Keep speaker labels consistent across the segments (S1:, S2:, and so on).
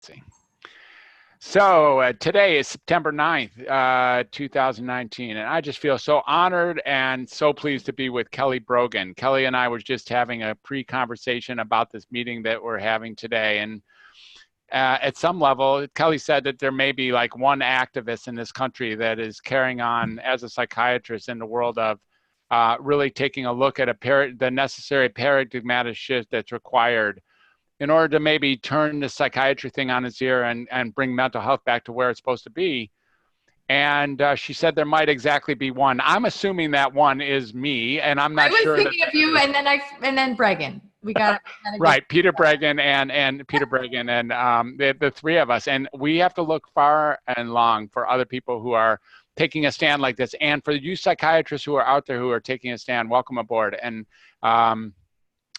S1: See. So today is September 9th, 2019, and I just feel so honored and so pleased to be with Kelly Brogan. Kelly and I were just having a pre-conversation about this meeting that we're having today, and at some level, Kelly said that there may be like one activist in this country that is carrying on as a psychiatrist in the world of really taking a look at the necessary paradigmatic shift that's required in order to maybe turn the psychiatry thing on its ear and bring mental health back to where it's supposed to be. And she said there might exactly be one. I'm assuming that one is me, and I'm not sure.
S2: I was thinking of you, and then Bregan. We got
S1: right, Peter Bregan and Peter Bregan and the three of us, and we have to look far and long for other people who are taking a stand like this. And for you psychiatrists who are out there who are taking a stand, welcome aboard. And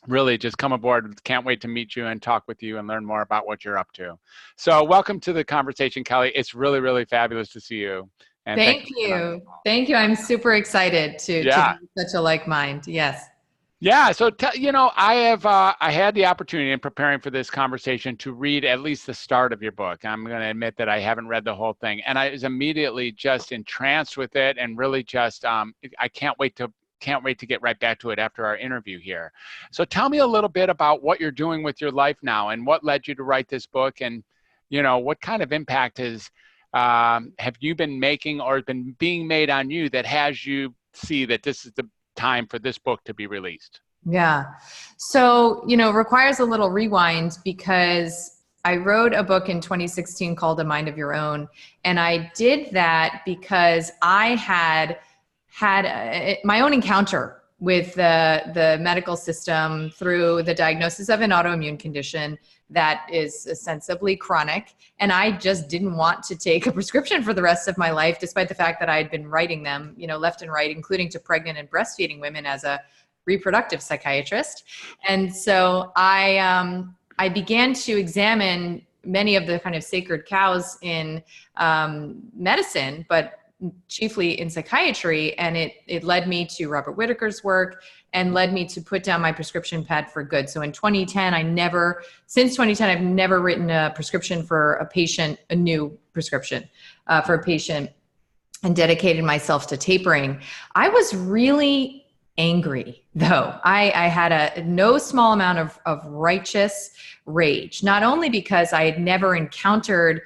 S1: really just come aboard. Can't wait to meet you and talk with you and learn more about what you're up to. So welcome to the conversation, Kelly. It's really, really fabulous to see you. And
S2: thank you. Thank you. I'm super excited to be such a like mind. Yes.
S1: Yeah. So, I had the opportunity in preparing for this conversation to read at least the start of your book. I'm going to admit that I haven't read the whole thing, and I was immediately just entranced with it and really just, I can't wait to get right back to it after our interview here. So tell me a little bit about what you're doing with your life now and what led you to write this book, and what kind of impact have you been making or been being made on you that has you see that this is the time for this book to be released?
S2: Yeah. So, it requires a little rewind because I wrote a book in 2016 called A Mind of Your Own. And I did that because I had my own encounter with the medical system through the diagnosis of an autoimmune condition that is ostensibly chronic. And I just didn't want to take a prescription for the rest of my life, despite the fact that I had been writing them, left and right, including to pregnant and breastfeeding women as a reproductive psychiatrist. And so I began to examine many of the kind of sacred cows in medicine, but chiefly in psychiatry. And it led me to Robert Whitaker's work and led me to put down my prescription pad for good. So in 2010, since 2010, I've never written a prescription for a patient, a new prescription for a patient, and dedicated myself to tapering. I was really angry, though. I had a no small amount of righteous rage, not only because I had never encountered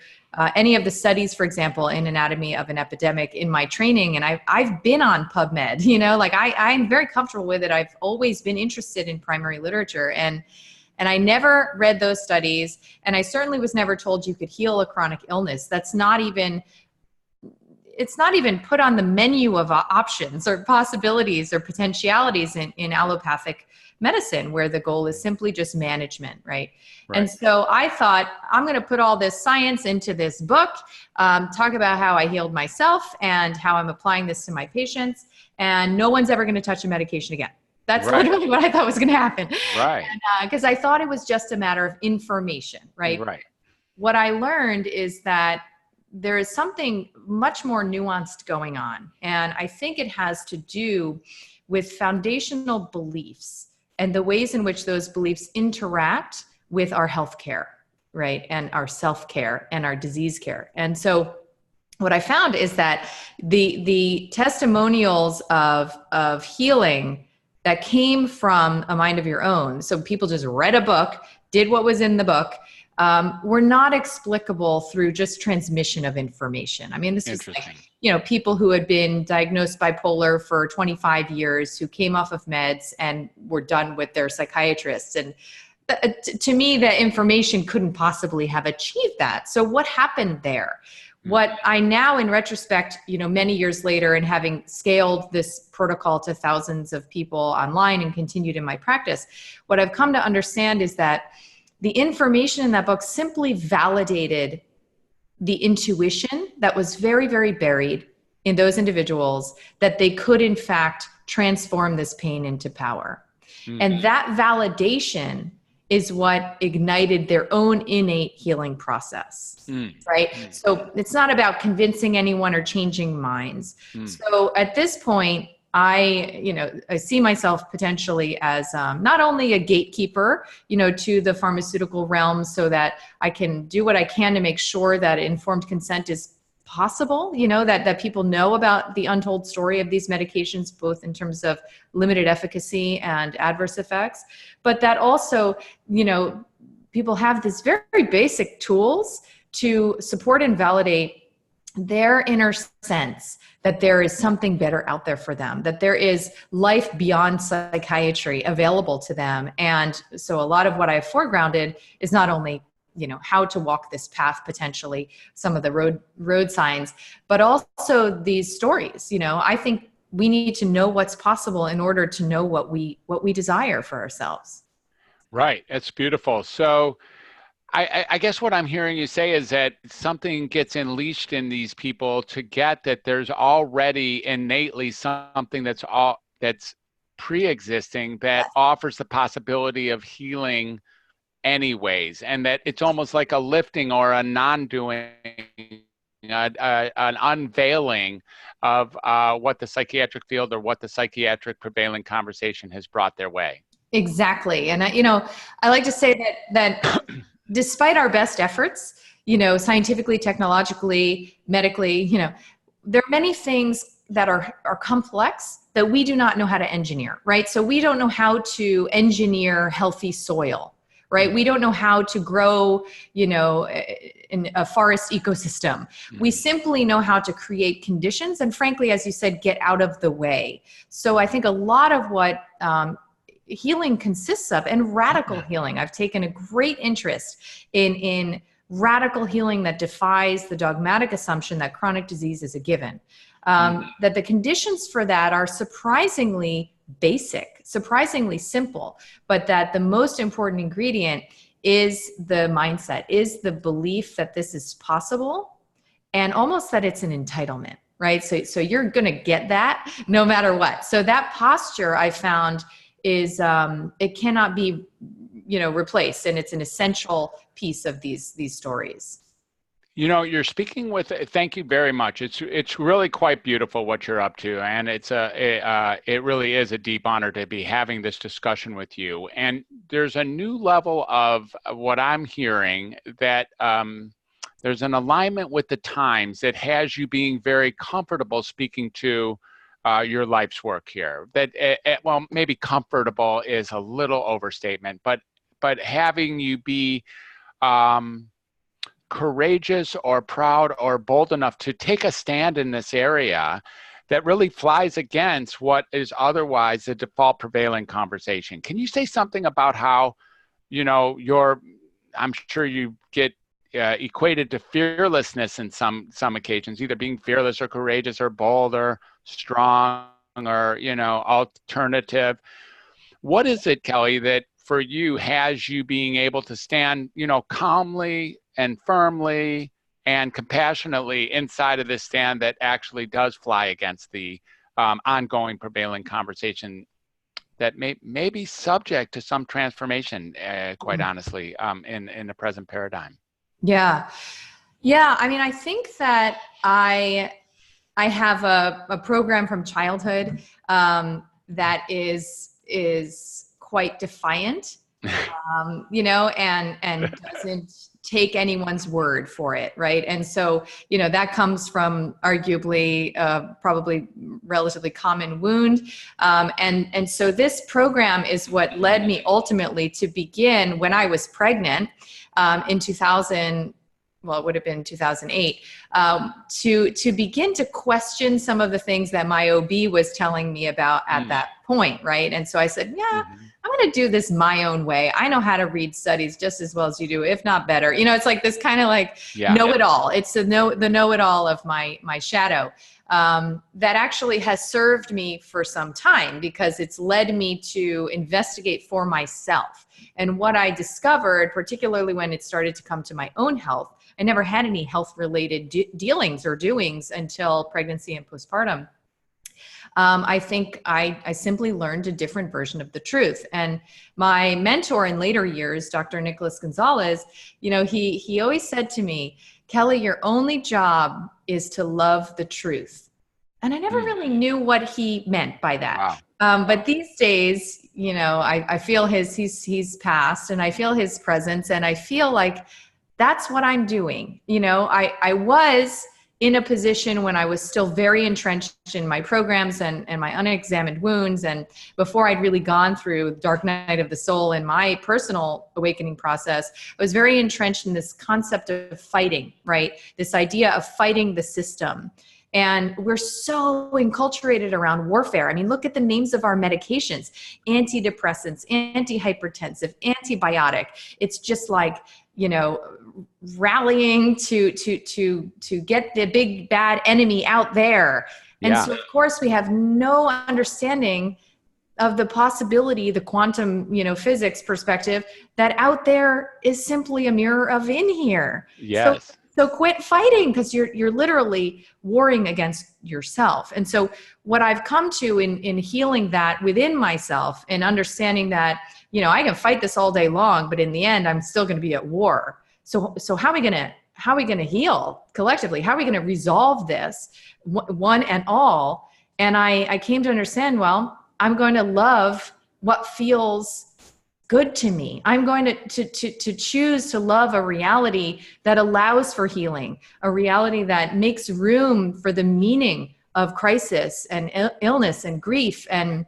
S2: any of the studies, for example, in anatomy of an epidemic in my training. And I've been on PubMed, I'm very comfortable with it. I've always been interested in primary literature, and I never read those studies. And I certainly was never told you could heal a chronic illness. It's not even put on the menu of options or possibilities or potentialities in allopathic medicine, where the goal is simply just management, right? And so I thought, I'm going to put all this science into this book, talk about how I healed myself and how I'm applying this to my patients, and no one's ever going to touch a medication again. That's literally what I thought was going to happen.
S1: Right.
S2: Because I thought it was just a matter of information, right?
S1: Right.
S2: What I learned is that there is something much more nuanced going on. And I think it has to do with foundational beliefs and the ways in which those beliefs interact with our healthcare, right? And our self-care and our disease care. And so what I found is that the testimonials of healing that came from A Mind of Your Own, so people just read a book, did what was in the book, were not explicable through just transmission of information. I mean, this is like, people who had been diagnosed bipolar for 25 years, who came off of meds and were done with their psychiatrists. And to me, the information couldn't possibly have achieved that. So what happened there? What I now, in retrospect, many years later, and having scaled this protocol to thousands of people online and continued in my practice, what I've come to understand is that the information in that book simply validated the intuition that was very, very buried in those individuals, that they could, in fact, transform this pain into power. And that validation is what ignited their own innate healing process, right? So it's not about convincing anyone or changing minds. So at this point, I see myself potentially as not only a gatekeeper, to the pharmaceutical realm, so that I can do what I can to make sure that informed consent is possible, that people know about the untold story of these medications, both in terms of limited efficacy and adverse effects, but that also, people have these very basic tools to support and validate their inner sense that there is something better out there for them, that there is life beyond psychiatry available to them. And so a lot of what I've foregrounded is not only how to walk this path, potentially some of the road signs, but also these stories. I think we need to know what's possible in order to know what we desire for ourselves.
S1: Right. That's beautiful. So I guess what I'm hearing you say is that something gets unleashed in these people to get that there's already innately something that's pre-existing that offers the possibility of healing anyways, and that it's almost like a lifting or a non-doing, an unveiling of what the psychiatric field or what the psychiatric prevailing conversation has brought their way.
S2: Exactly. And I like to say that despite our best efforts, scientifically, technologically, medically, there are many things that are complex that we do not know how to engineer, right? So we don't know how to engineer healthy soil, right? We don't know how to grow, in a forest ecosystem. We simply know how to create conditions and, frankly, as you said, get out of the way. So I think a lot of what healing consists of, and radical healing, I've taken a great interest in radical healing that defies the dogmatic assumption that chronic disease is a given. That the conditions for that are surprisingly basic, surprisingly simple, but that the most important ingredient is the mindset, is the belief that this is possible, and almost that it's an entitlement, right? So you're going to get that no matter what. So that posture, I found, is it cannot be replaced, and it's an essential piece of these stories.
S1: You're speaking with. Thank you very much. It's really quite beautiful what you're up to, and it really is a deep honor to be having this discussion with you. And there's a new level of what I'm hearing, that there's an alignment with the times that has you being very comfortable speaking to your life's work here. That well, maybe comfortable is a little overstatement, but having you be courageous or proud or bold enough to take a stand in this area that really flies against what is otherwise the default prevailing conversation. Can you say something about how, I'm sure you get equated to fearlessness in some occasions, either being fearless or courageous or bold or strong or, alternative. What is it, Kelly, that for you has you being able to stand, calmly and firmly and compassionately inside of this stand that actually does fly against the ongoing prevailing conversation that may be subject to some transformation, quite honestly, in the present paradigm?
S2: Yeah. I mean, I think that I have a program from childhood that is quite defiant, and doesn't take anyone's word for it, right? And so, that comes from arguably probably relatively common wound. And so this program is what led me ultimately to begin when I was pregnant in 2000. Well, it would have been 2008, to begin to question some of the things that my OB was telling me about at that point, right? And so I said, I'm going to do this my own way. I know how to read studies just as well as you do, if not better. It's like this kind of like know-it-all. It's the know-it-all of my shadow that actually has served me for some time, because it's led me to investigate for myself. And what I discovered, particularly when it started to come to my own health, I never had any health-related dealings or doings until pregnancy and postpartum. I think I simply learned a different version of the truth. And my mentor in later years, Dr. Nicholas Gonzalez, he always said to me, Kelly, your only job is to love the truth. And I never really knew what he meant by that.
S1: Wow.
S2: But these days, you know, I feel he's passed, and I feel his presence, and I feel like that's what I'm doing. You know, I was in a position when I was still very entrenched in my programs and my unexamined wounds. And before I'd really gone through dark night of the soul in my personal awakening process, I was very entrenched in this concept of fighting, right? This idea of fighting the system. And we're so enculturated around warfare. I mean, look at the names of our medications: antidepressants, antihypertensive, antibiotic. It's just like, you know, rallying to get the big bad enemy out there. And so of course we have no understanding of the possibility, the quantum, you know, physics perspective, that out there is simply a mirror of in here.
S1: Yes.
S2: So quit fighting, because you're literally warring against yourself. And so what I've come to in healing that within myself, and understanding that, you know, I can fight this all day long, but in the end, I'm still going to be at war. So how are we going to heal collectively? How are we going to resolve this one and all? And I came to understand, well, I'm going to love what feels good to me. I'm going to choose to love a reality that allows for healing, a reality that makes room for the meaning of crisis and illness and grief and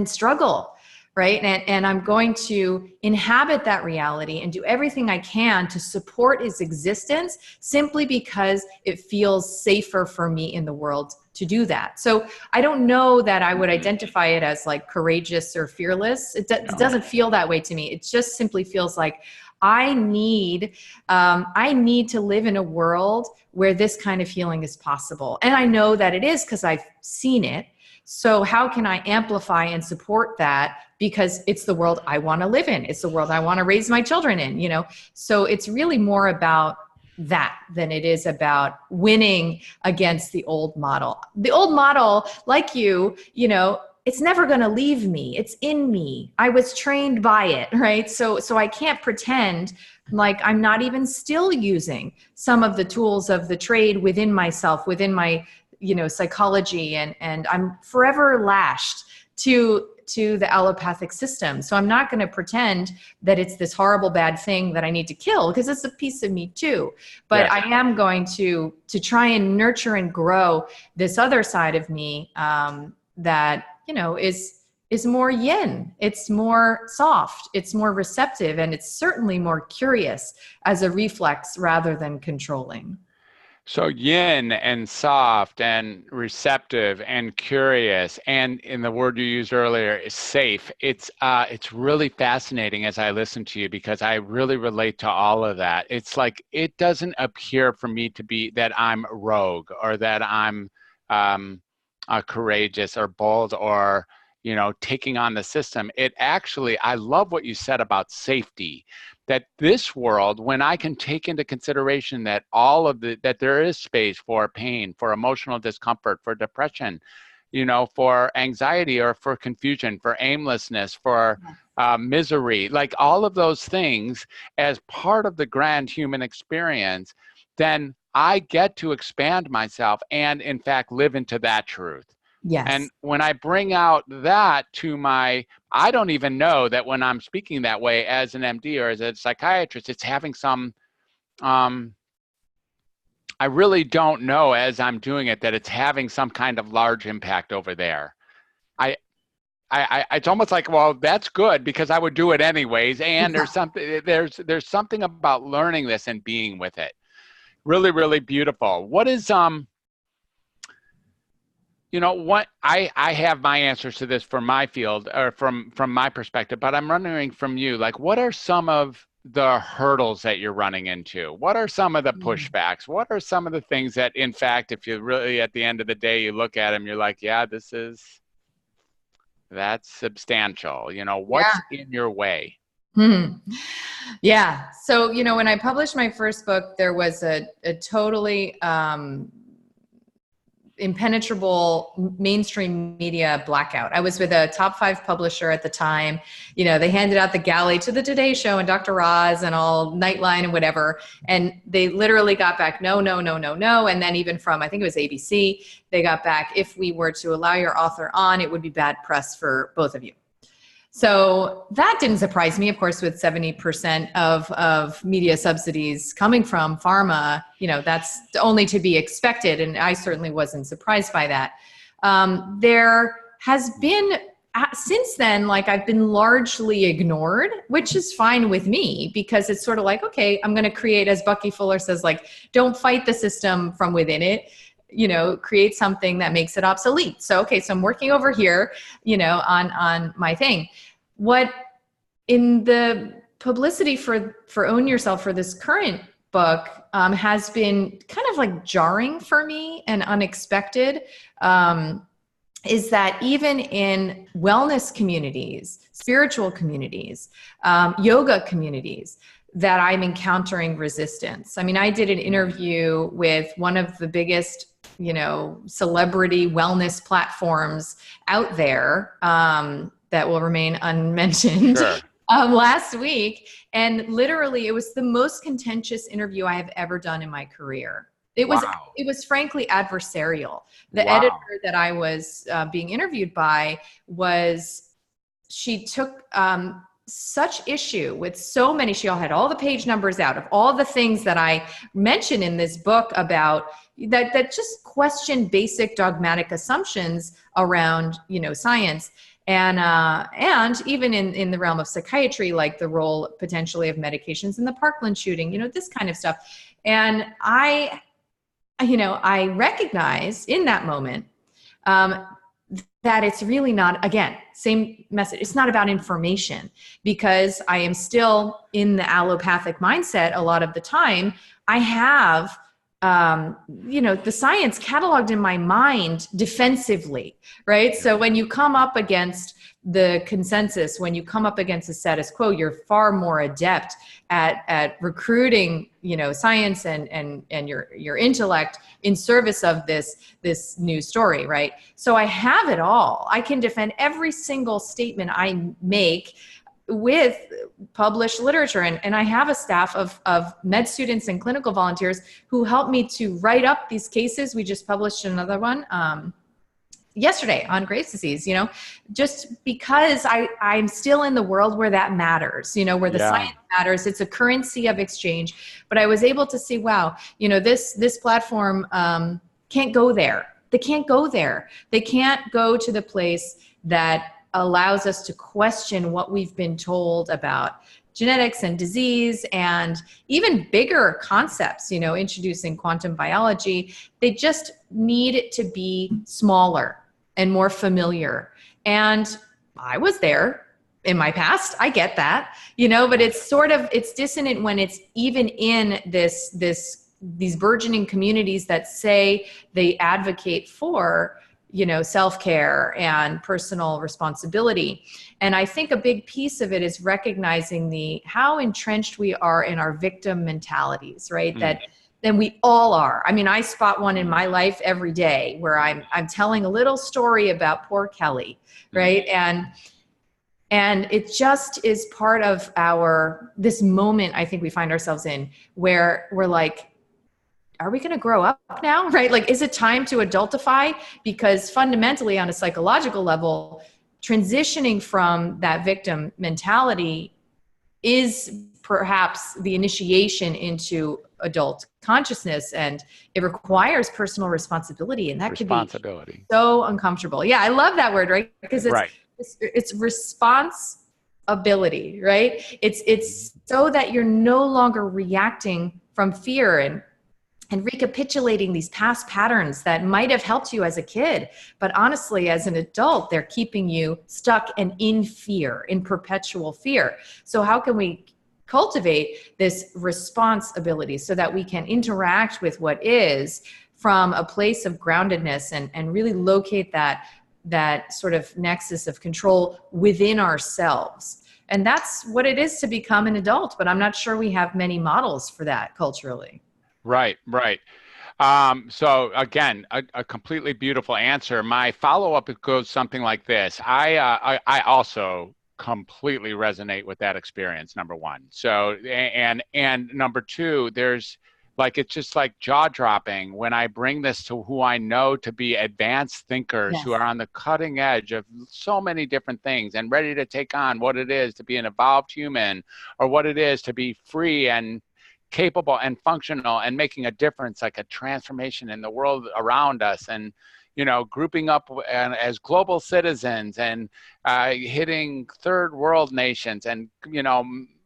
S2: struggle, right? And I'm going to inhabit that reality and do everything I can to support its existence, simply because it feels safer for me in the world to do that. So I don't know that I would identify it as like courageous or fearless. It doesn't feel that way to me. It just simply feels like I need to live in a world where this kind of healing is possible. And I know that it is, because I've seen it. So how can I amplify and support that? Because it's the world I want to live in. It's the world I want to raise my children in, you know? So it's really more about that than it is about winning against the old model. The old model, like you know, it's never going to leave me. It's in me. I was trained by it, right? So I can't pretend like I'm not even still using some of the tools of the trade within myself, within my, you know, psychology, and I'm forever lashed to the allopathic system. So I'm not going to pretend that it's this horrible bad thing that I need to kill, because it's a piece of me too. But yes, I am going to try and nurture and grow this other side of me that, you know, is more yin. It's more soft. It's more receptive, and it's certainly more curious as a reflex rather than controlling.
S1: So yin and soft and receptive and curious, and in the word you used earlier is safe. It's really fascinating as I listen to you, because I really relate to all of that. It's like, it doesn't appear for me to be that I'm rogue, or that I'm courageous or bold, or, you know, taking on the system. It actually, I love what you said about safety. That this world, when I can take into consideration that that there is space for pain, for emotional discomfort, for depression, you know, for anxiety, or for confusion, for aimlessness, for misery, like all of those things as part of the grand human experience, then I get to expand myself and, in fact, live into that truth.
S2: Yes.
S1: And when I bring out that to I don't even know that when I'm speaking that way as an MD or as a psychiatrist, it's having some, I really don't know as I'm doing it that it's having some kind of large impact over there. It's almost like, well, that's good, because I would do it anyways. And there's something about learning this and being with it. Really, really beautiful. What is, you know what, I have my answers to this from my field, or from my perspective, but I'm wondering from you, like, what are some of the hurdles that you're running into? What are some of the pushbacks? What are some of the things that, in fact, if you really, at the end of the day, you look at them, you're like, yeah, that's substantial. You know, what's in your way?
S2: Yeah. So, you know, when I published my first book, there was a totally, impenetrable mainstream media blackout. I was with a top 5 publisher at the time. You know, they handed out the galley to the Today Show and Dr. Roz and all Nightline and whatever. And they literally got back, no, no, no, no, no. And then even from, I think it was ABC, they got back, if we were to allow your author on, it would be bad press for both of you. So that didn't surprise me, of course, with 70% of media subsidies coming from pharma, you know, that's only to be expected. And I certainly wasn't surprised by that. There has been, since then, like I've been largely ignored, which is fine with me because it's sort of like, okay, I'm going to create, as Bucky Fuller says, like, don't fight the system from within it. You know, create something that makes it obsolete. So, okay, so I'm working over here, you know, on my thing. What in the publicity for Own Yourself for this current book has been kind of like jarring for me and unexpected is that even in wellness communities, spiritual communities, yoga communities, that I'm encountering resistance. I mean, I did an interview with one of the biggest, you know, celebrity wellness platforms out there that will remain unmentioned.
S1: Sure.
S2: Last week. And literally it was the most contentious interview I have ever done in my career. It was frankly adversarial. The editor that I was being interviewed by she took such issue with so many, she all had all the page numbers out of all the things that I mentioned in this book about that just question basic dogmatic assumptions around, you know, science. And even in the realm of psychiatry, like the role potentially of medications in the Parkland shooting, you know, this kind of stuff. And I recognize in that moment that it's really not, again, same message. It's not about information because I am still in the allopathic mindset a lot of the time. I have the science cataloged in my mind defensively, right? So when you come up against the consensus, when you come up against the status quo, you're far more adept at recruiting, you know, science and your intellect in service of this new story, right? So I have it all. I can defend every single statement I make with published literature. And I have a staff of med students and clinical volunteers who help me to write up these cases. We just published another one yesterday on Graves' disease, you know, just because I'm still in the world where that matters, you know, where the science matters. It's a currency of exchange. But I was able to see, wow, you know, this platform can't go there. They can't go there. They can't go to the place that allows us to question what we've been told about genetics and disease and even bigger concepts, you know, introducing quantum biology. They just need it to be smaller and more familiar. And I was there in my past. I get that, you know, but it's dissonant when it's even in these burgeoning communities that say they advocate for, you know, self-care and personal responsibility. And I think a big piece of it is recognizing how entrenched we are in our victim mentalities, right? That then we all are. I mean, I spot one in my life every day where I'm telling a little story about poor Kelly, right? And it just is part of this moment I think we find ourselves in where we're like, are we going to grow up now, right? Like, is it time to adultify? Because fundamentally on a psychological level, transitioning from that victim mentality is perhaps the initiation into adult consciousness, and it requires personal responsibility, and that could be so uncomfortable. Yeah, I love that word, right? Because it's responsibility, right? It's so that you're no longer reacting from fear and recapitulating these past patterns that might have helped you as a kid. But honestly, as an adult, they're keeping you stuck and in fear, in perpetual fear. So how can we cultivate this responsibility so that we can interact with what is from a place of groundedness and really locate that sort of nexus of control within ourselves? And that's what it is to become an adult. But I'm not sure we have many models for that culturally.
S1: Right, right. So again, a completely beautiful answer. My follow-up goes something like this. I also completely resonate with that experience, number one. So, and number two, there's like, it's just like jaw-dropping when I bring this to who I know to be advanced thinkers who
S2: Yes.
S1: are on the cutting edge of so many different things and ready to take on what it is to be an evolved human, or what it is to be free and capable and functional and making a difference, like a transformation in the world around us, and grouping up and as global citizens, and hitting third world nations, and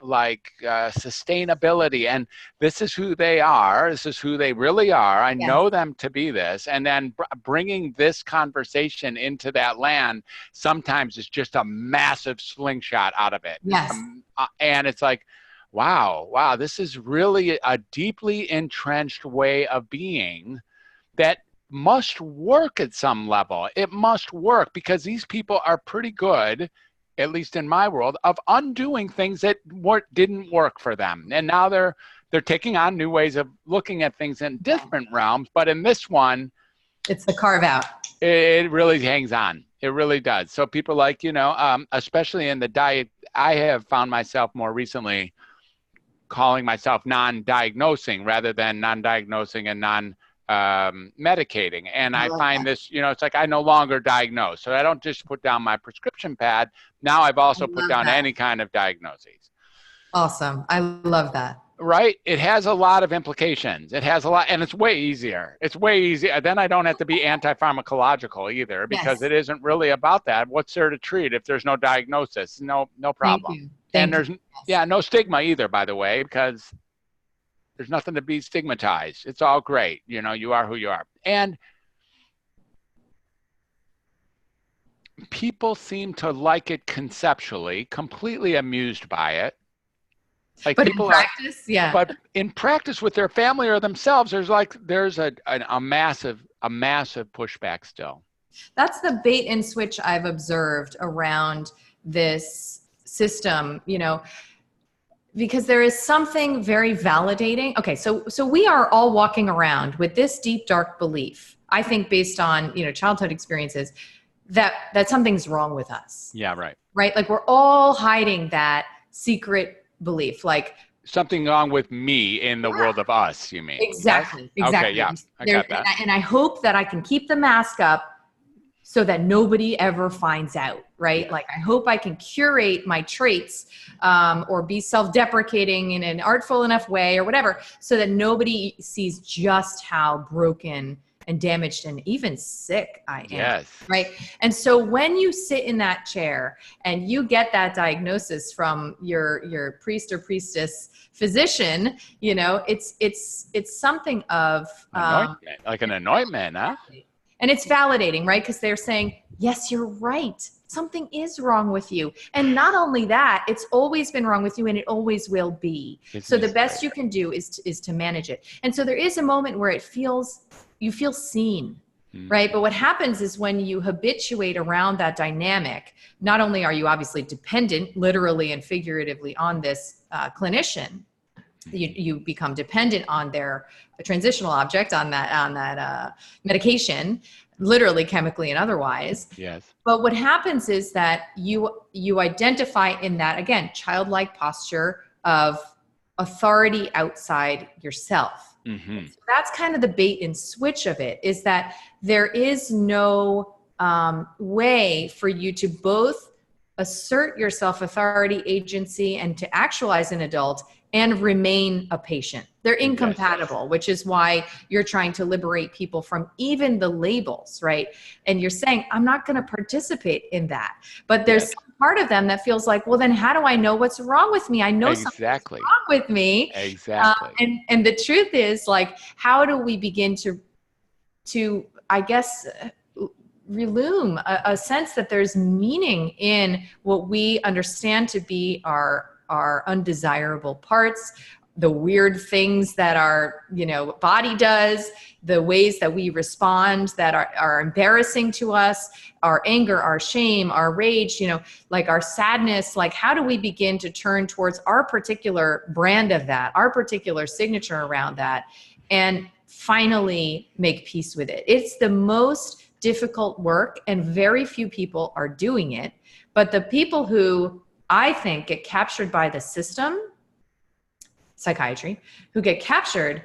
S1: sustainability. And this is who they are. This is who they really are. I
S2: Yes.
S1: know them to be this. And then bringing this conversation into that land sometimes is just a massive slingshot out of it.
S2: Yes.
S1: And it's like, wow, this is really a deeply entrenched way of being that must work at some level. It must work because these people are pretty good, at least in my world, of undoing things that didn't work for them. And now they're taking on new ways of looking at things in different realms. But in this one,
S2: it's the carve out.
S1: It really hangs on. It really does. So people like, especially in the diet, I have found myself more recently calling myself non-diagnosing rather than non-diagnosing and non-medicating. And I find this, it's like I no longer diagnose. So I don't just put down my prescription pad. Now I've also put down any kind of diagnoses.
S2: Awesome. I love that.
S1: Right? It has a lot of implications. It has a lot, and it's way easier. It's way easier. Then I don't have to be anti-pharmacological either, because it isn't really about that. What's there to treat if there's no diagnosis? No problem.
S2: Thank you.
S1: And there's no stigma either, by the way, because there's nothing to be stigmatized. It's all great. You are who you are. And people seem to like it conceptually, completely amused by it. Like,
S2: but
S1: people
S2: in practice,
S1: but in practice with their family or themselves, there's a massive pushback still.
S2: That's the bait and switch I've observed around this system, because there is something very validating. Okay, so we are all walking around with this deep, dark belief, I think, based on, childhood experiences, that something's wrong with us.
S1: Yeah, right.
S2: Right? Like, we're all hiding that secret belief, like
S1: something wrong with me in the world of us, you mean?
S2: Exactly.
S1: Yes?
S2: Exactly.
S1: Okay, yeah, I got that.
S2: And I hope that I can keep the mask up so that nobody ever finds out, right? Yeah. Like, I hope I can curate my traits, or be self-deprecating in an artful enough way or whatever, so that nobody sees just how broken and damaged and even sick I am.
S1: Yes.
S2: Right. And so when you sit in that chair and you get that diagnosis from your priest or priestess physician, it's something of
S1: like an anointment, huh?
S2: And it's validating, right? Because they're saying, yes, you're right. Something is wrong with you. And not only that, it's always been wrong with you, and it always will be. So the best you can do is to manage it. And so there is a moment where you feel seen, right? But what happens is when you habituate around that dynamic, not only are you obviously dependent, literally and figuratively, on this clinician, you become dependent on their transitional object, on that medication, literally, chemically, and otherwise.
S1: Yes.
S2: But what happens is that you identify in that, again, childlike posture of authority outside yourself. Mm-hmm. So that's kind of the bait and switch of it, is that there is no way for you to both assert your self-authority, agency, and to actualize an adult and remain a patient. They're incompatible, yes. Which is why you're trying to liberate people from even the labels, right? And you're saying, I'm not going to participate in that. But there's some part of them that feels like, well, then how do I know what's wrong with me? I know something's wrong with me.
S1: Exactly.
S2: And the truth is, like, how do we begin to I guess, relume a sense that there's meaning in what we understand to be our undesirable parts, the weird things that our, body does, the ways that we respond that are embarrassing to us, our anger, our shame, our rage, like our sadness, like how do we begin to turn towards our particular brand of that, our particular signature around that, and finally make peace with it. It's the most difficult work and very few people are doing it. But the people who I think get captured by the system, psychiatry, who get captured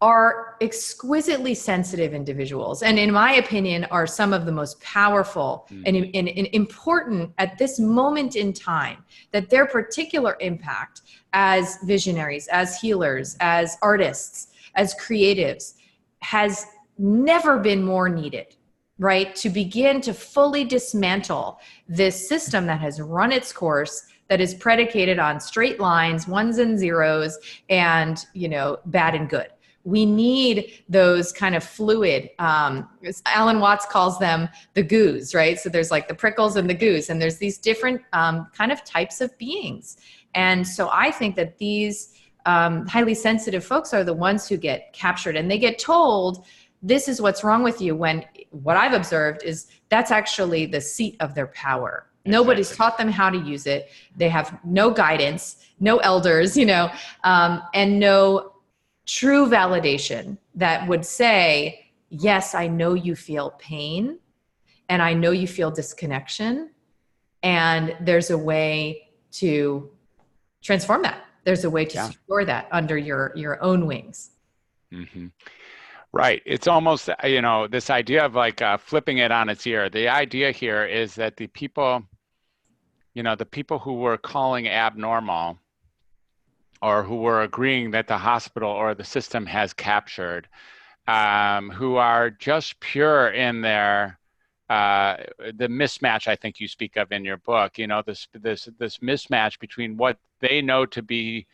S2: are exquisitely sensitive individuals. And in my opinion, are some of the most powerful and important at this moment in time, that their particular impact as visionaries, as healers, as artists, as creatives has never been more needed, right? To begin to fully dismantle this system that has run its course, that is predicated on straight lines, ones and zeros, and, bad and good. We need those kind of fluid, Alan Watts calls them the goos, right? So there's like the prickles and the goos, and there's these different kind of types of beings. And so I think that these highly sensitive folks are the ones who get captured, and they get told, this is what's wrong with you, when what I've observed is that's actually the seat of their power. Nobody's taught them how to use it. They have no guidance, no elders, and no true validation that would say, yes, I know you feel pain and I know you feel disconnection, and there's a way to transform that. There's a way to secure that under your own wings.
S1: Mm-hmm. Right. It's almost, this idea of like flipping it on its ear. The idea here is that the people who were calling abnormal, or who were agreeing that the hospital or the system has captured, who are just pure in their, the mismatch I think you speak of in your book, this mismatch between what they know to be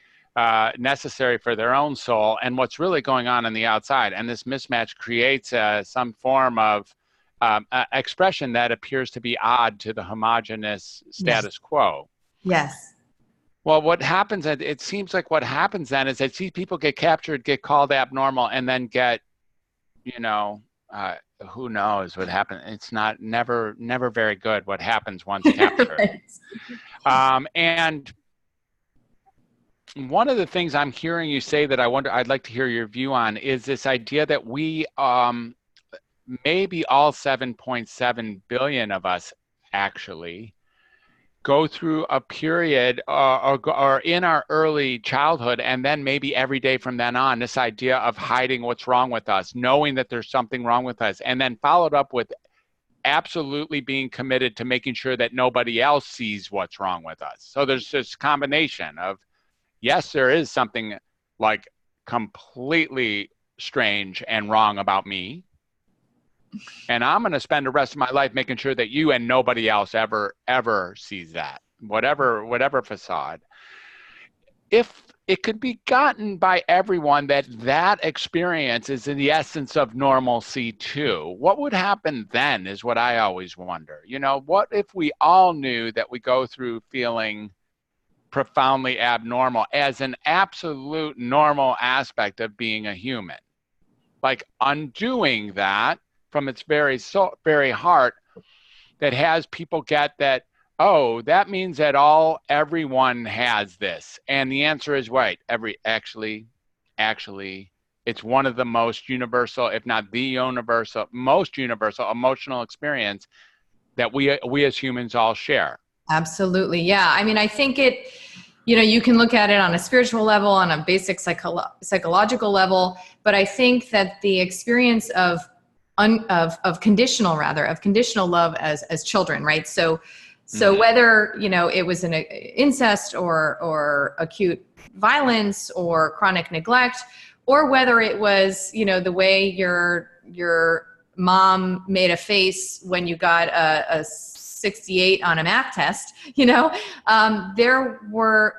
S1: necessary for their own soul and what's really going on the outside. And this mismatch creates some form of expression that appears to be odd to the homogeneous status quo.
S2: Yes.
S1: Well, what happens, it seems like what happens then is that people get captured, get called abnormal, and then get, who knows what happens. It's never very good what happens once captured. Right. And one of the things I'm hearing you say that I'd like to hear your view on is this idea that we, maybe all 7.7 billion of us actually, go through a period or in our early childhood, and then maybe every day from then on, this idea of hiding what's wrong with us, knowing that there's something wrong with us, and then followed up with absolutely being committed to making sure that nobody else sees what's wrong with us. So there's this combination of, yes, there is something like completely strange and wrong about me, and I'm going to spend the rest of my life making sure that you and nobody else ever sees that, whatever facade. If it could be gotten by everyone that experience is in the essence of normalcy too, what would happen then is what I always wonder. What if we all knew that we go through feeling profoundly abnormal as an absolute normal aspect of being a human? Like undoing that from its very heart, that has people get that, oh, that means that everyone has this. And the answer is right. Actually, it's one of the most universal, if not the most universal emotional experience that we as humans all share.
S2: Absolutely. Yeah. I mean, I think you can look at it on a spiritual level, on a basic psychological level, but I think that the experience of conditional love as children, right? So whether, it was an incest or acute violence or chronic neglect, or whether it was, the way your mom made a face when you got a 68 on a math test, there were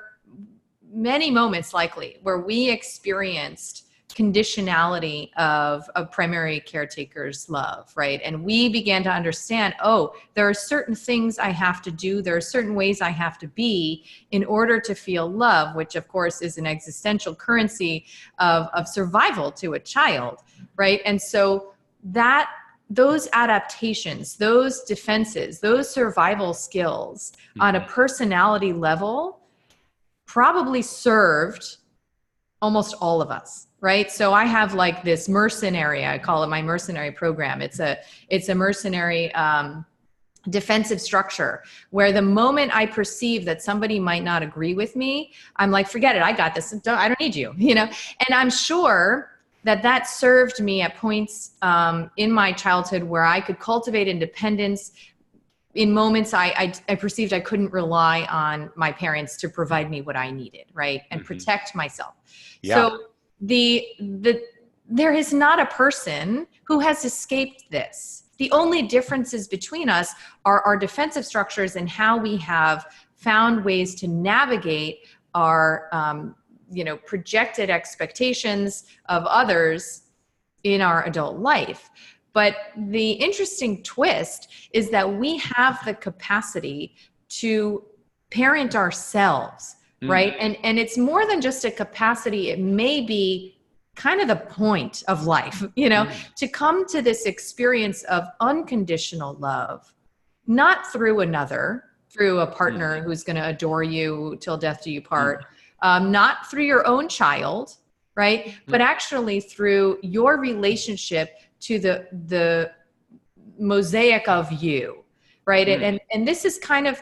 S2: many moments likely where we experienced conditionality of a primary caretaker's love, right? And we began to understand, oh, there are certain things I have to do, there are certain ways I have to be in order to feel love, which of course is an existential currency of survival to a child, right? And so that those adaptations, those defenses, those survival skills on a personality level probably served almost all of us, right? So I have like this mercenary, I call it my mercenary program. It's a mercenary defensive structure where the moment I perceive that somebody might not agree with me, I'm like, forget it, I got this. I don't need you, you know? And I'm sure that served me at points in my childhood where I could cultivate independence in moments I perceived I couldn't rely on my parents to provide me what I needed, right? And protect myself.
S1: Yeah.
S2: So there is not a person who has escaped this. The only differences between us are our defensive structures and how we have found ways to navigate our projected expectations of others in our adult life. But the interesting twist is that we have the capacity to parent ourselves, right? And it's more than just a capacity. It may be kind of the point of life, to come to this experience of unconditional love, not through a partner who's going to adore you till death do you part, not through your own child, right? But actually through your relationship to the mosaic of you, right? And this is kind of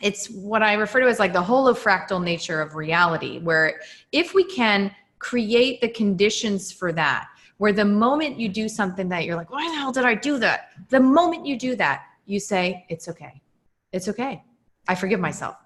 S2: it's what I refer to as like the holofractal nature of reality, where if we can create the conditions for that, where the moment you do something that you're like, why the hell did I do that? The moment you do that, you say, it's okay. It's okay. I forgive myself.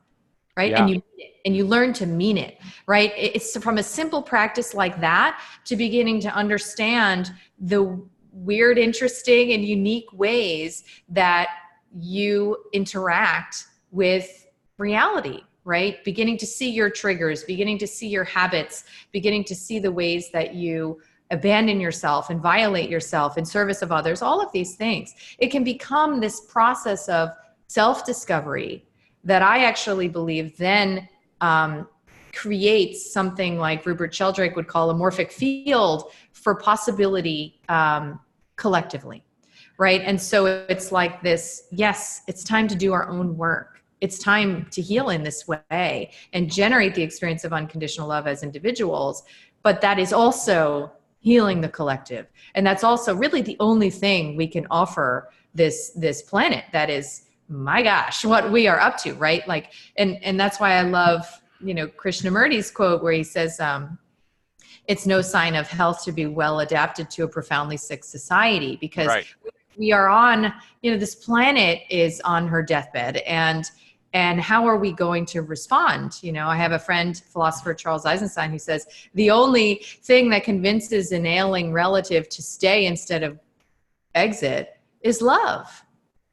S2: Right.
S1: Yeah.
S2: And you learn to mean it. Right. It's from a simple practice like that to beginning to understand the weird, interesting, and unique ways that you interact with reality. Right. Beginning to see your triggers, beginning to see your habits, beginning to see the ways that you abandon yourself and violate yourself in service of others, all of these things. It can become this process of self-discovery that I actually believe then creates something like Rupert Sheldrake would call a morphic field for possibility collectively, right? And so it's like this, yes, it's time to do our own work. It's time to heal in this way and generate the experience of unconditional love as individuals, but that is also healing the collective. And that's also really the only thing we can offer this planet that is, my gosh, what we are up to, right? Like, and that's why I love, Krishnamurti's quote where he says, it's no sign of health to be well adapted to a profoundly sick society, because we are on, this planet is on her deathbed, and how are we going to respond? I have a friend, philosopher Charles Eisenstein, who says the only thing that convinces an ailing relative to stay instead of exit is love.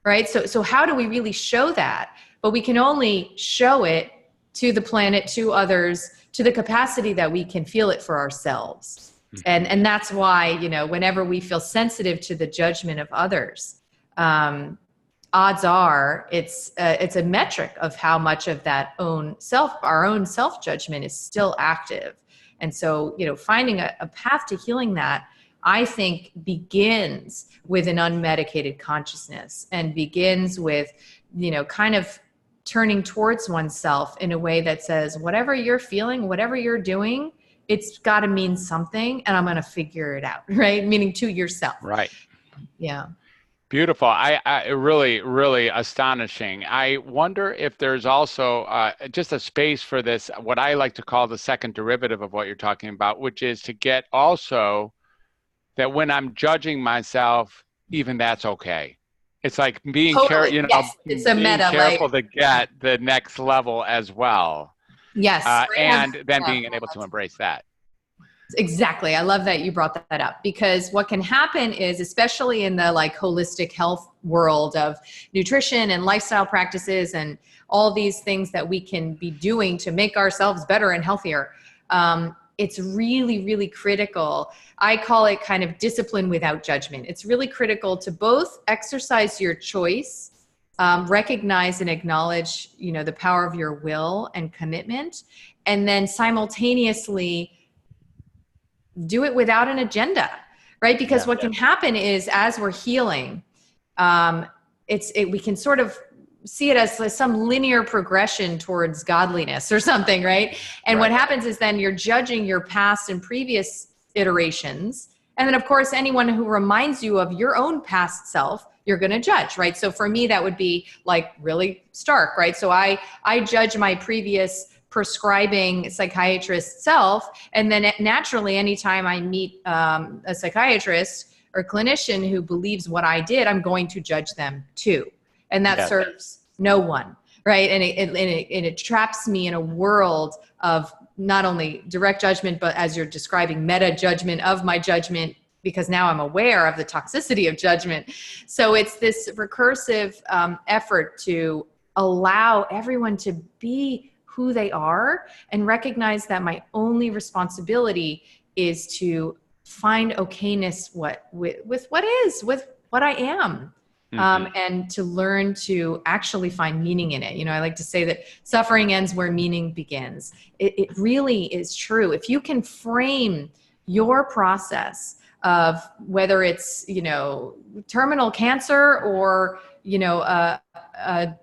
S2: Right. So how do we really show that? But we can only show it to the planet, to others, to the capacity that we can feel it for ourselves. And that's why, whenever we feel sensitive to the judgment of others, odds are it's a metric of how much of that our own self-judgment is still active. And so, finding a path to healing that, I think, begins with an unmedicated consciousness and begins with, kind of turning towards oneself in a way that says, whatever you're feeling, whatever you're doing, it's got to mean something, and I'm going to figure it out, right? Meaning to yourself.
S1: Right.
S2: Yeah.
S1: Beautiful. I really, really astonishing. I wonder if there's also just a space for this, what I like to call the second derivative of what you're talking about, which is to get also that when I'm judging myself, even that's okay. It's like being
S2: totally. Yes, it's a meta,
S1: careful to get the next level as well.
S2: Yes.
S1: And then being able to embrace that.
S2: Exactly. I love that you brought that up, because what can happen is, especially in the holistic health world of nutrition and lifestyle practices and all these things that we can be doing to make ourselves better and healthier, it's really, really critical. I call it kind of discipline without judgment. It's really critical to both exercise your choice, recognize and acknowledge, the power of your will and commitment, and then simultaneously do it without an agenda, right? Because what can happen is, as we're healing, we can sort of see it as some linear progression towards godliness or something, right? And what happens is then you're judging your past and previous iterations. And then, of course, anyone who reminds you of your own past self, you're going to judge, right? So for me, that would be like really stark, right? So I judge my previous prescribing psychiatrist self. And then naturally, anytime I meet a psychiatrist or clinician who believes what I did, I'm going to judge them too. And that serves no one, right? And it traps me in a world of not only direct judgment, but as you're describing, meta judgment of my judgment, because now I'm aware of the toxicity of judgment. So it's this recursive effort to allow everyone to be who they are and recognize that my only responsibility is to find okayness with what I am. And to learn to actually find meaning in it. I like to say that suffering ends where meaning begins. It really is true. If you can frame your process of whether it's, terminal cancer or, a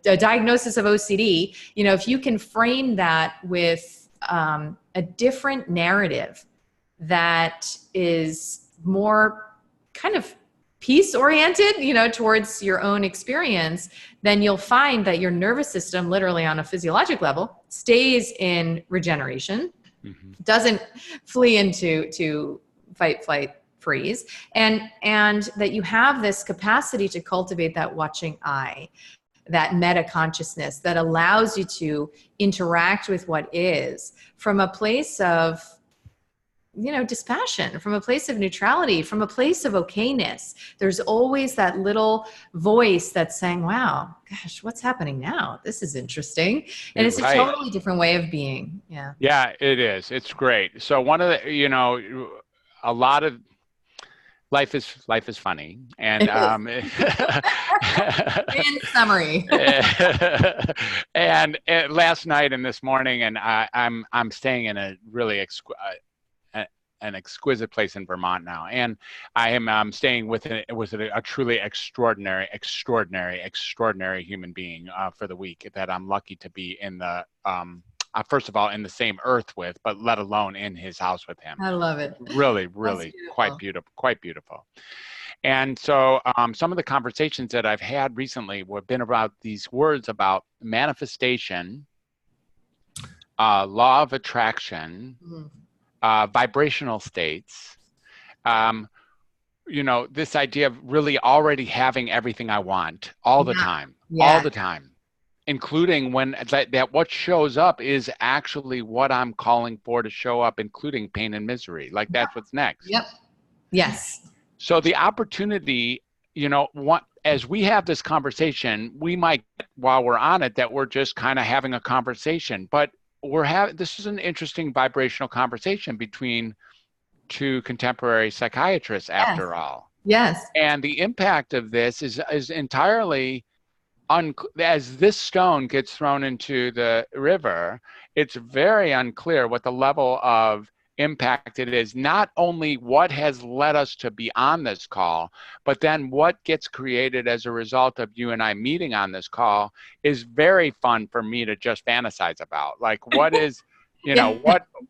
S2: diagnosis of OCD, if you can frame that with a different narrative that is more kind of peace-oriented, towards your own experience, then you'll find that your nervous system, literally on a physiologic level, stays in regeneration, doesn't flee into fight, flight, freeze, and that you have this capacity to cultivate that watching eye, that meta consciousness that allows you to interact with what is from a place of dispassion, from a place of neutrality, from a place of okayness. There's always that little voice that's saying, wow, gosh, what's happening now? This is interesting. And it's a totally different way of being. Yeah.
S1: Yeah, it is. It's great. So one of the, a lot of life is funny. And
S2: in summary.
S1: And last night and this morning, and I'm staying in a really an exquisite place in Vermont now, and I am staying with a truly extraordinary human being for the week that I'm lucky to be in the first of all in the same earth with, but let alone in his house with him.
S2: I love it.
S1: Really quite beautiful. And so some of the conversations that I've had recently have been about these words about manifestation, law of attraction, vibrational states, this idea of really already having everything I want all the time, including when that what shows up is actually what I'm calling for to show up, including pain and misery. Like that's what's next.
S2: Yep. Yes.
S1: So the opportunity, as we have this conversation, we might, while we're on it, that we're just kind of having a conversation, but this is an interesting vibrational conversation between two contemporary psychiatrists, after all.
S2: Yes.
S1: And the impact of this is entirely, as this stone gets thrown into the river, it's very unclear what the level of impact it is, not only what has led us to be on this call, but then what gets created as a result of you and I meeting on this call is very fun for me to just fantasize about. Like what is,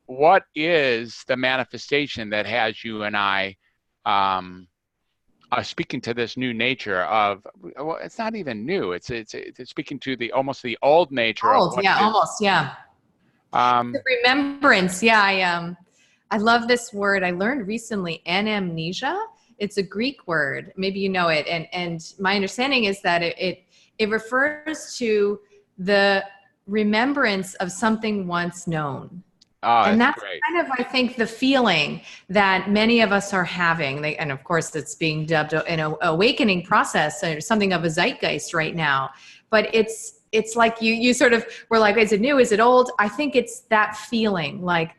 S1: what is the manifestation that has you and I speaking to this new nature of, well, it's not even new. It's speaking to the almost the old nature.
S2: The remembrance. Yeah. I love this word. I learned recently, anamnesia. It's a Greek word. Maybe you know it. And my understanding is that it refers to the remembrance of something once known.
S1: Oh,
S2: and that's
S1: great.
S2: Kind of, I think, the feeling that many of us are having. And of course, it's being dubbed an awakening process, or something of a zeitgeist right now. But it's like you sort of were like, is it new? Is it old? I think it's that feeling like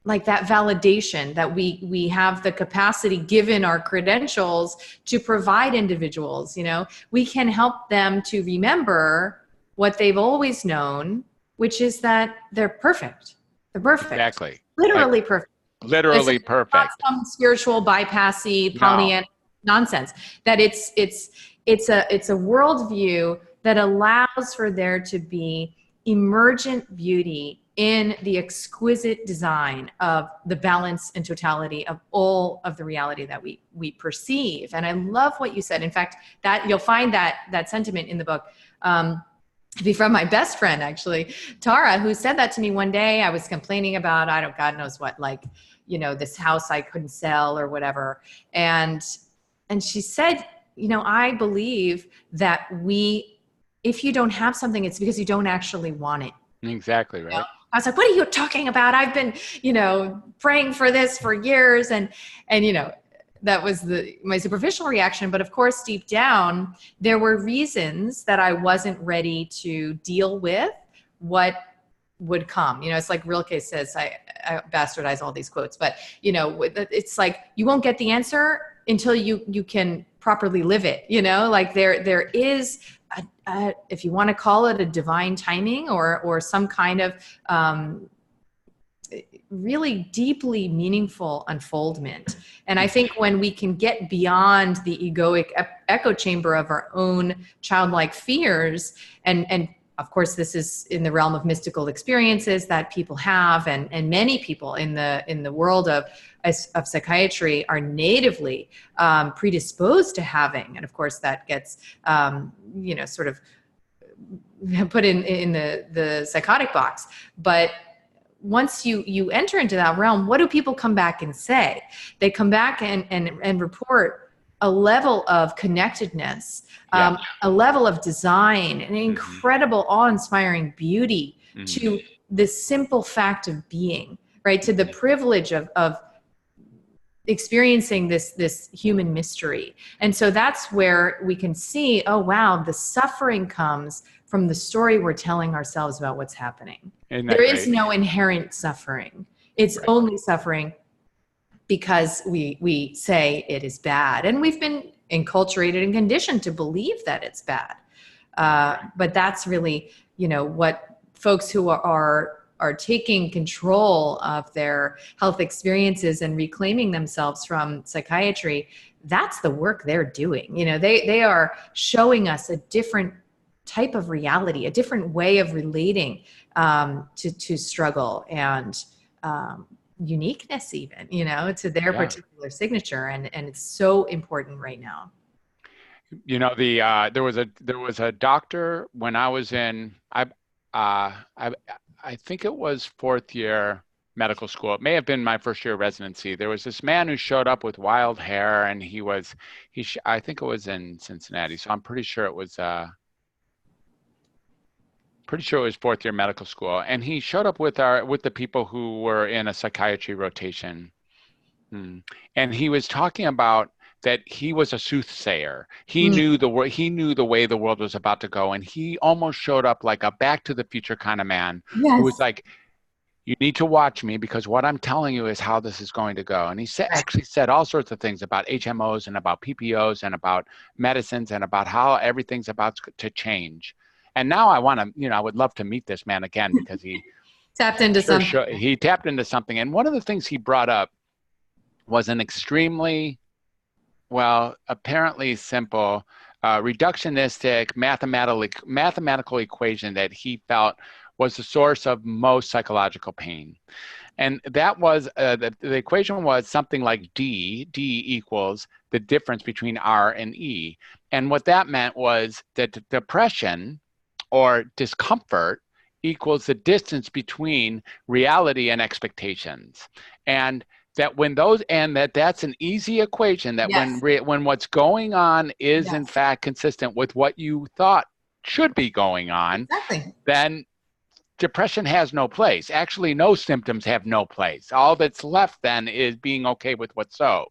S2: like that validation that we have the capacity, given our credentials, to provide individuals. You know, we can help them to remember what they've always known, which is that they're perfect. They're perfect.
S1: Exactly.
S2: Literally
S1: Like,
S2: perfect.
S1: literally
S2: It's not
S1: perfect.
S2: some spiritual bypassy
S1: No.
S2: Pollyanna nonsense. That it's a worldview that allows for there to be emergent beauty in the exquisite design of the balance and totality of all of the reality that we perceive. And I love what you said. In fact, that you'll find that sentiment in the book. Be from my best friend, actually, Tara, who said that to me one day. I was complaining about, I don't, God knows what, like, you know, this house I couldn't sell or whatever. And she said, you know, I believe that if you don't have something, it's because you don't actually want it.
S1: Exactly right.
S2: You know? I was like, what are you talking about? I've been, you know, praying for this for years. And, you know, that was my superficial reaction. But of course, deep down, there were reasons that I wasn't ready to deal with what would come. You know, it's like Rilke says, I bastardize all these quotes, but you know, it's like, you won't get the answer until you can properly live it. You know, like there is if you want to call it a divine timing or some kind of really deeply meaningful unfoldment. And I think when we can get beyond the egoic echo chamber of our own childlike fears, and of course, this is in the realm of mystical experiences that people have, and many people in the world of psychiatry are natively predisposed to having. And of course, that gets you know, sort of put in the psychotic box. But once you enter into that realm, what do people come back and say? They come back and report a level of connectedness, a level of design, an incredible, awe-inspiring beauty to the simple fact of being, right? To the privilege of experiencing this human mystery. And so that's where we can see, oh, wow, the suffering comes from the story we're telling ourselves about what's happening. There is no inherent suffering. It's only suffering because we say it is bad. And we've been enculturated and conditioned to believe that it's bad. But that's really, you know, what folks who are taking control of their health experiences and reclaiming themselves from psychiatry, that's the work they're doing. You know, they are showing us a different type of reality, a different way of relating to struggle and uniqueness, even, you know, to their particular signature. And it's so important right now.
S1: You know, there was a doctor when I was in, I think it was fourth year medical school. It may have been my first year of residency. There was this man who showed up with wild hair, and I think it was in Cincinnati. So I'm pretty sure it was fourth year medical school. And he showed up with the people who were in a psychiatry rotation. And he was talking about that he was a soothsayer. He knew the way the world was about to go, and he almost showed up like a Back to the Future kind of man who was like, you need to watch me because what I'm telling you is how this is going to go. And he actually said all sorts of things about HMOs and about PPOs and about medicines and about how everything's about to change. And now I want to, you know, I would love to meet this man again because he
S2: tapped into something.
S1: He tapped into something. And one of the things he brought up was an extremely, well, apparently simple, reductionistic mathematical equation that he felt was the source of most psychological pain. And that was, the equation was something like D equals the difference between R and E. And what that meant was that depression or discomfort equals the distance between reality and expectations. And that that's an easy equation, that when what's going on is in fact consistent with what you thought should be going on, then depression has no place. Actually, no symptoms have no place. All that's left then is being okay with what's so.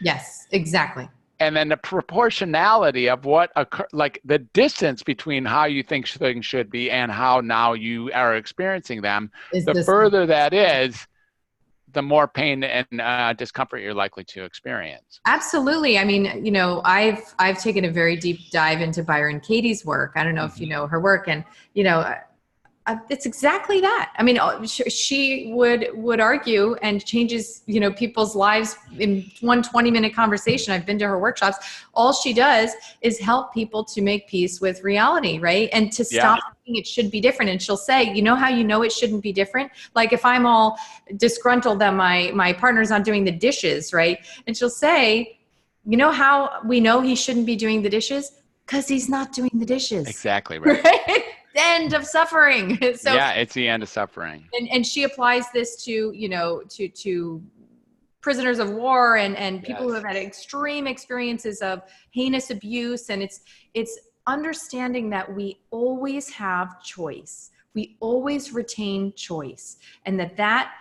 S2: Yes, exactly.
S1: And then the proportionality of what like the distance between how you think things should be and how now you are experiencing them, the further that is, the more pain and discomfort you're likely to experience.
S2: Absolutely. I mean, I've taken a very deep dive into Byron Katie's work. I don't know if you know her work, and it's exactly that. I mean, she would argue and changes, people's lives in one 20-minute conversation. I've been to her workshops. All she does is help people to make peace with reality, right? And to stop thinking it should be different. And she'll say, how it shouldn't be different? Like if I'm all disgruntled that my partner's not doing the dishes, right? And she'll say, how we know he shouldn't be doing the dishes? Because he's not doing the dishes.
S1: Exactly right.
S2: Right? End of suffering. So
S1: yeah, it's the end of suffering.
S2: And she applies this to to prisoners of war and people who have had extreme experiences of heinous abuse. And it's understanding that we always have choice. We always retain choice, and that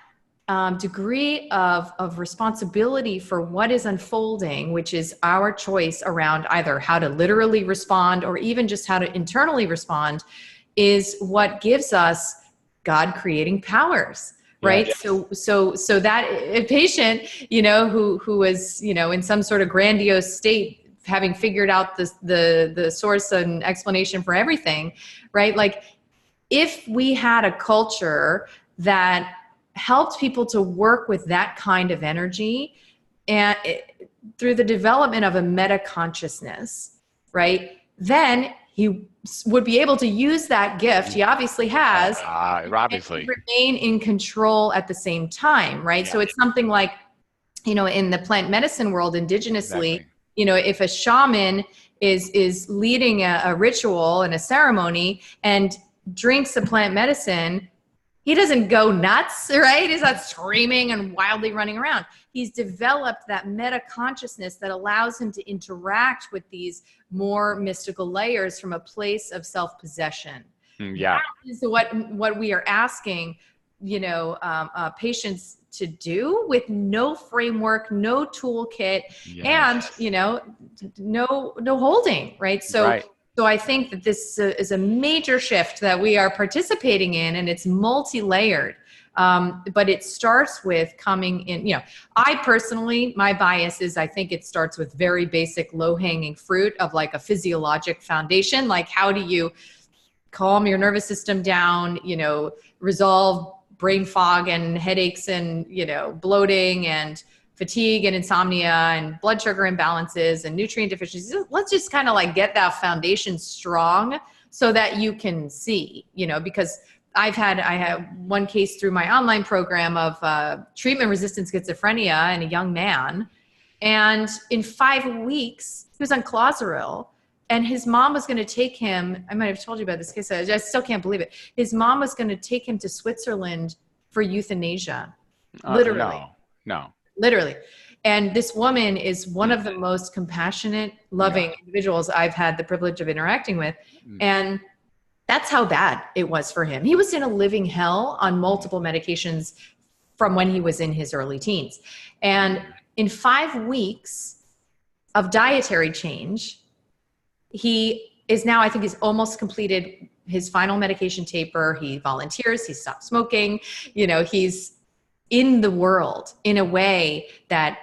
S2: degree of responsibility for what is unfolding, which is our choice around either how to literally respond or even just how to internally respond, is what gives us God creating powers, right? Yeah. So that a patient, who was, in some sort of grandiose state, having figured out the source and explanation for everything, right? Like if we had a culture that helped people to work with that kind of energy and through the development of a meta consciousness, right? Then he would be able to use that gift. He obviously has.
S1: Obviously.
S2: And remain in control at the same time, right? Yeah. So it's something like, in the plant medicine world, indigenously, if a shaman is leading a ritual and a ceremony and drinks a plant medicine, he doesn't go nuts, right? He's not screaming and wildly running around. He's developed that meta consciousness that allows him to interact with these more mystical layers from a place of self-possession.
S1: Yeah.
S2: That is what we are asking, patients to do, with no framework, no toolkit, and, no holding, right? So I think that this is a major shift that we are participating in, and it's multi-layered. But it starts with coming in, I personally, my bias is I think it starts with very basic low-hanging fruit of like a physiologic foundation. Like how do you calm your nervous system down, resolve brain fog and headaches and, bloating and fatigue and insomnia and blood sugar imbalances and nutrient deficiencies. Let's just kind of like get that foundation strong so that you can see, because I have one case through my online program of treatment-resistant schizophrenia in a young man. And in 5 weeks, he was on Clozaril, and his mom was going to take him. I might have told you about this case. I still can't believe it. His mom was going to take him to Switzerland for euthanasia. Literally.
S1: No.
S2: Literally. And this woman is one of the most compassionate, loving individuals I've had the privilege of interacting with. And that's how bad it was for him. He was in a living hell on multiple medications from when he was in his early teens. And in 5 weeks of dietary change, he is now, I think he's almost completed his final medication taper. He volunteers, he stopped smoking, he's in the world in a way that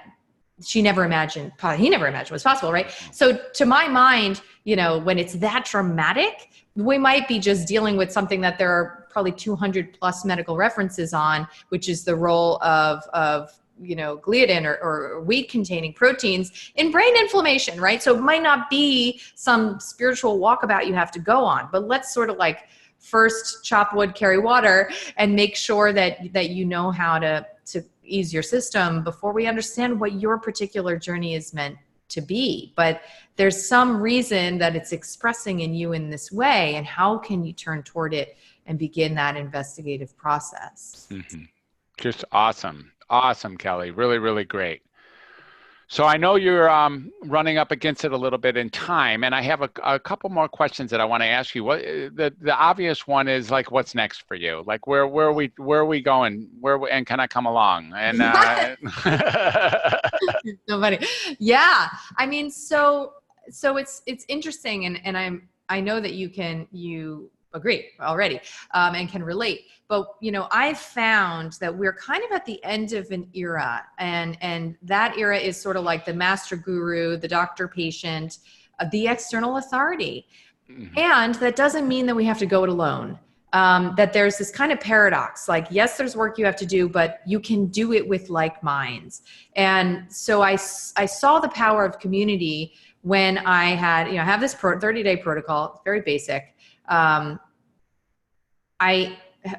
S2: she never imagined, probably he never imagined was possible, right? So to my mind, when it's that dramatic, we might be just dealing with something that there are probably 200 plus medical references on, which is the role of gliadin or wheat containing proteins in brain inflammation, right? So it might not be some spiritual walkabout you have to go on, but let's sort of like first chop wood, carry water, and make sure that you know how to ease your system before we understand what your particular journey is meant to be. But there's some reason that it's expressing in you in this way, and how can you turn toward it and begin that investigative process?
S1: Mm-hmm. Just awesome. Awesome, Kelly. Really, really great. So I know you're running up against it a little bit in time, and I have a couple more questions that I want to ask you. What the obvious one is, like, what's next for you? Like, where are we going? And can I come along? And
S2: so funny. Yeah. I mean, so it's interesting, and I know that you agree already, and can relate. But, you know, I've found that we're kind of at the end of an era, and that era is sort of like the master guru, the doctor patient, the external authority.
S1: Mm-hmm.
S2: And that doesn't mean that we have to go it alone. That there's this kind of paradox, like, yes, there's work you have to do, but you can do it with like minds. And so I saw the power of community when I had, you know, I have this 30-day protocol, very basic. I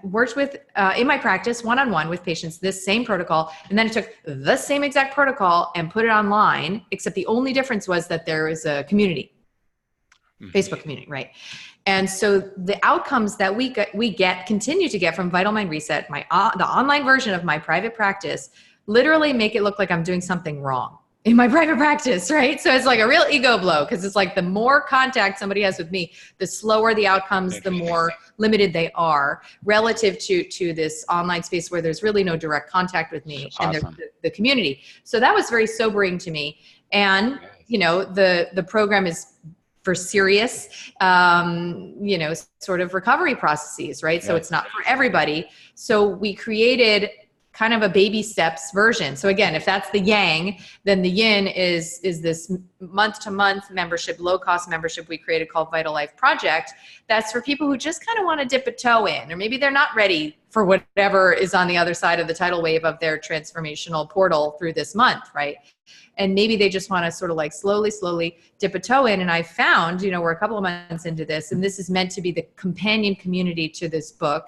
S2: worked with, in my practice, one-on-one with patients, this same protocol. And then I took the same exact protocol and put it online, except the only difference was that there was a community, Facebook community, right? And so the outcomes that we continue to get from Vital Mind Reset, the online version of my private practice, literally make it look like I'm doing something wrong in my private practice, right? So it's like a real ego blow, because it's like the more contact somebody has with me, the slower the outcomes, the more limited they are relative to this online space where there's really no direct contact with me. Awesome. And there's the community. So that was very sobering to me. And, you know, the program is for serious, you know, sort of recovery processes, right? So it's not for everybody. So we created kind of a baby steps version. So again, if that's the yang, then the yin is this month-to-month membership, low-cost membership we created called Vital Life Project. That's for people who just kind of want to dip a toe in, or maybe they're not ready for whatever is on the other side of the tidal wave of their transformational portal through this month, right? And maybe they just want to sort of like slowly dip a toe in. And I found, you know, we're a couple of months into this, and this is meant to be the companion community to this book.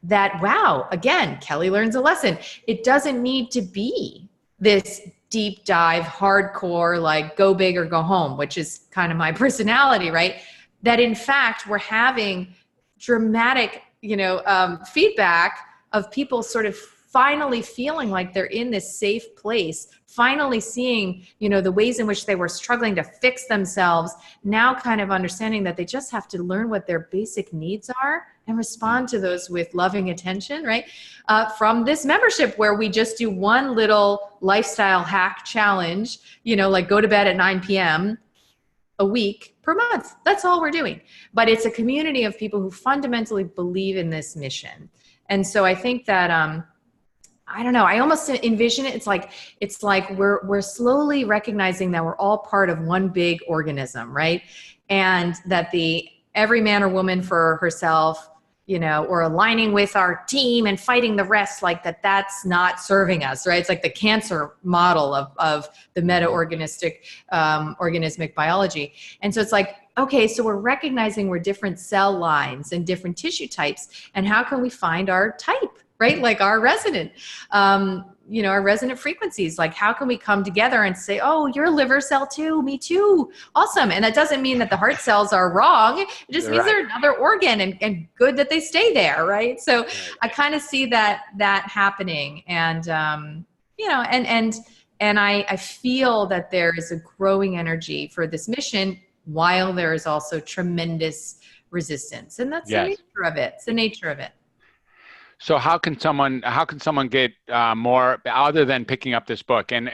S2: That, wow, again, Kelly learns a lesson. It doesn't need to be this deep dive, hardcore, like go big or go home, which is kind of my personality, right? That in fact, we're having dramatic, you know, feedback of people sort of finally feeling like they're in this safe place, finally seeing, you know, the ways in which they were struggling to fix themselves, now kind of understanding that they just have to learn what their basic needs are and respond to those with loving attention, right? From this membership where we just do one little lifestyle hack challenge, you know, like go to bed at 9 p.m. a week per month. That's all we're doing. But it's a community of people who fundamentally believe in this mission. And so I think that, I don't know, I almost envision it. It's like we're slowly recognizing that we're all part of one big organism, right? And that every man or woman for herself, you know, or aligning with our team and fighting the rest, like that's not serving us, right? It's like the cancer model of the meta-organistic, organismic biology. And so it's like, okay, so we're recognizing we're different cell lines and different tissue types. And how can we find our type, right? Like our resonant, you know, our resonant frequencies. Like how can we come together and say, oh, you're a liver cell too, me too. Awesome. And that doesn't mean that the heart cells are wrong. It just means they're another organ, and good that they stay there, right? So I kind of see that happening. And, you know, and I feel that there is a growing energy for this mission, while there is also tremendous resistance. And that's the nature of it. It's the nature of it.
S1: So how can someone get more, other than picking up this book? And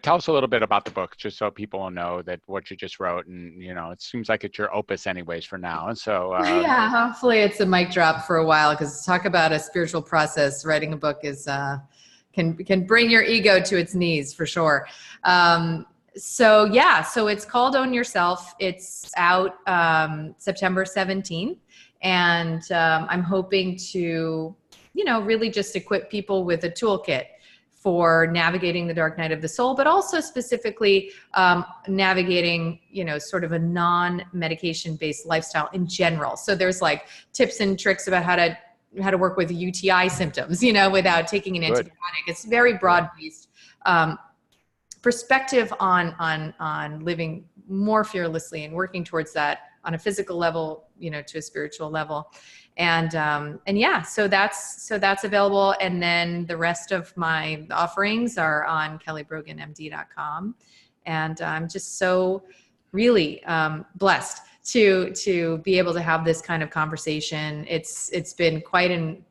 S1: tell us a little bit about the book, just so people will know that what you just wrote. And, you know, it seems like it's your opus anyways for now. And so
S2: yeah, hopefully it's a mic drop for a while, because talk about a spiritual process. Writing a book is can bring your ego to its knees for sure. So it's called Own Yourself. It's out September 17th. And I'm hoping to, you know, really just equip people with a toolkit for navigating the dark night of the soul, but also specifically navigating, you know, sort of a non-medication based lifestyle in general. So there's like tips and tricks about how to work with UTI symptoms, you know, without taking an antibiotic. It's very broad-based perspective on living more fearlessly and working towards that on a physical level, you know, to a spiritual level. And yeah, so that's available. And then the rest of my offerings are on kellybroganmd.com. And I'm just so really blessed to be able to have this kind of conversation. It's been quite an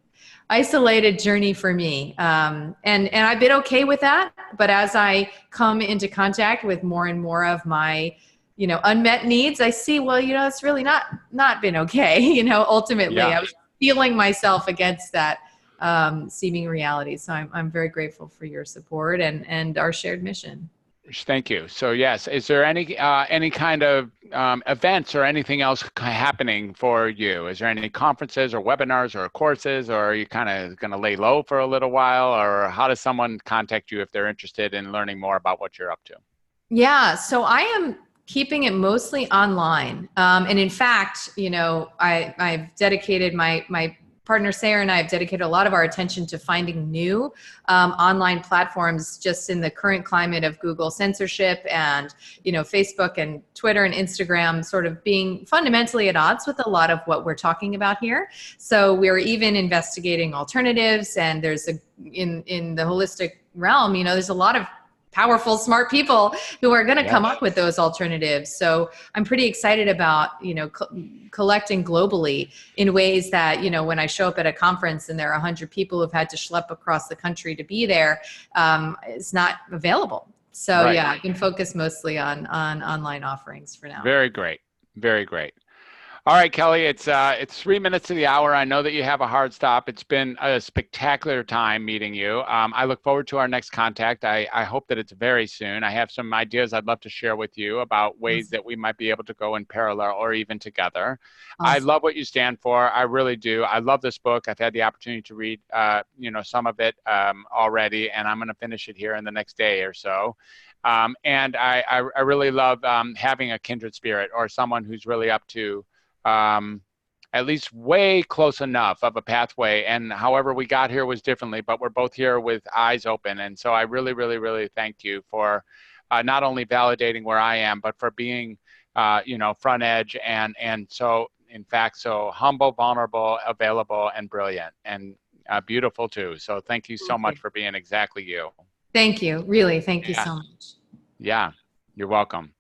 S2: isolated journey for me. And I've been okay with that. But as I come into contact with more and more of my unmet needs, I see, well, it's really not been okay. Ultimately,
S1: Yeah.
S2: I was feeling myself against that seeming reality. So I'm very grateful for your support and our shared mission.
S1: Thank you. So yes, is there any kind of events or anything else happening for you? Is there any conferences or webinars or courses, or are you kind of going to lay low for a little while, or how does someone contact you if they're interested in learning more about what you're up to?
S2: Yeah, so I am keeping it mostly online. And in fact, I've dedicated my partner Sarah and I have dedicated a lot of our attention to finding new online platforms just in the current climate of Google censorship and, Facebook and Twitter and Instagram sort of being fundamentally at odds with a lot of what we're talking about here. So we're even investigating alternatives, and there's in the holistic realm, there's a lot of powerful, smart people who are going to come up with those alternatives. So I'm pretty excited about, collecting globally in ways that, when I show up at a conference and there are 100 people who've had to schlep across the country to be there, it's not available. So yeah, I can focus mostly on online offerings for now.
S1: Very great. Very great. All right, Kelly, it's 3 minutes to the hour. I know that you have a hard stop. It's been a spectacular time meeting you. I look forward to our next contact. I hope that it's very soon. I have some ideas I'd love to share with you about ways that we might be able to go in parallel or even together. Awesome. I love what you stand for. I really do. I love this book. I've had the opportunity to read, some of it already, and I'm going to finish it here in the next day or so. And I really love having a kindred spirit or someone who's really up to at least way close enough of a pathway. And however we got here was differently, but we're both here with eyes open. And so I really, really, really thank you for not only validating where I am, but for being, front edge and so, in fact, so humble, vulnerable, available, and brilliant, and beautiful too. So thank you so much for being exactly you.
S2: Thank you. Really, thank you so much.
S1: Yeah, you're welcome.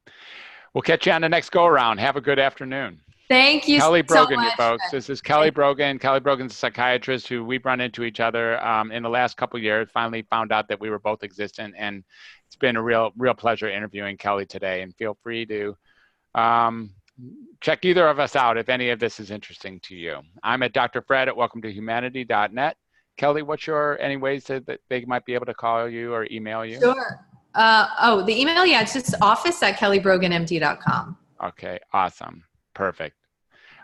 S1: We'll catch you on the next go around. Have a good afternoon.
S2: Thank you,
S1: Kelly Brogan,
S2: so much.
S1: You folks. This is Kelly Brogan. Kelly Brogan's a psychiatrist who we've run into each other in the last couple of years. Finally found out that we were both existent, and it's been a real pleasure interviewing Kelly today. And feel free to check either of us out if any of this is interesting to you. I'm at Dr. Fred at welcometohumanity.net. Kelly, what's any ways that they might be able to call you or email you?
S2: Sure. The email, it's just office@kellybroganmd.com.
S1: Okay, awesome. Perfect.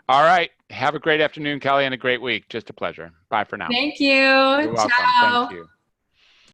S1: All right. Have a great afternoon, Kelly, and a great week. Just a pleasure. Bye for now.
S2: Thank you.
S1: You're welcome.
S2: Ciao.
S1: Thank you.